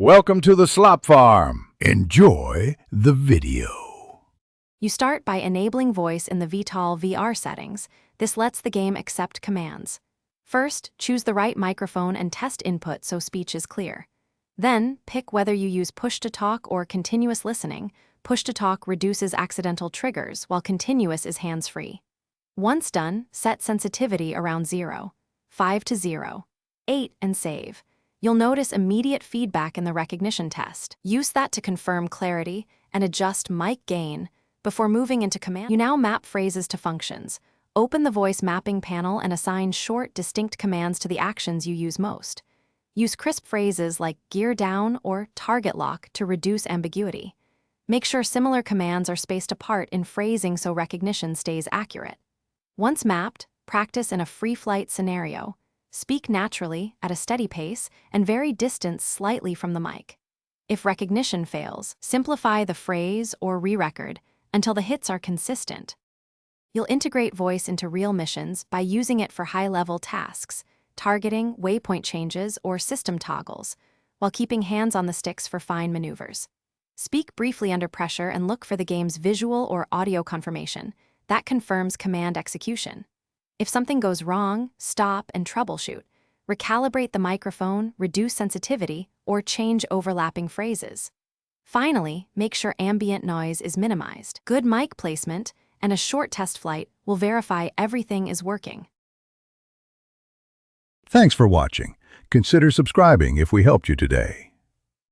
Welcome to the Slop Farm. Enjoy the video. You start by enabling voice in the Vtol VR settings. This lets the game accept commands. First, choose the right microphone and test input so speech is clear. Then, pick whether you use push-to-talk or continuous listening. Push-to-talk reduces accidental triggers, while continuous is hands-free. Once done, set sensitivity around 0, 5 to 0, 8, and save. You'll notice immediate feedback in the recognition test. Use that to confirm clarity and adjust mic gain before moving into command. You now map phrases to functions. Open the voice mapping panel and assign short, distinct commands to the actions you use most. Use crisp phrases like gear down or target lock to reduce ambiguity. Make sure similar commands are spaced apart in phrasing so recognition stays accurate. Once mapped, practice in a free flight scenario. Speak naturally, at a steady pace, and vary distance slightly from the mic. If recognition fails, simplify the phrase or re-record until the hits are consistent. You'll integrate voice into real missions by using it for high-level tasks, targeting, waypoint changes, or system toggles, while keeping hands on the sticks for fine maneuvers. Speak briefly under pressure and look for the game's visual or audio confirmation. That confirms command execution. If something goes wrong, stop and troubleshoot. Recalibrate the microphone, reduce sensitivity, or change overlapping phrases. Finally, make sure ambient noise is minimized. Good mic placement and a short test flight will verify everything is working. Thanks for watching. Consider subscribing if we helped you today.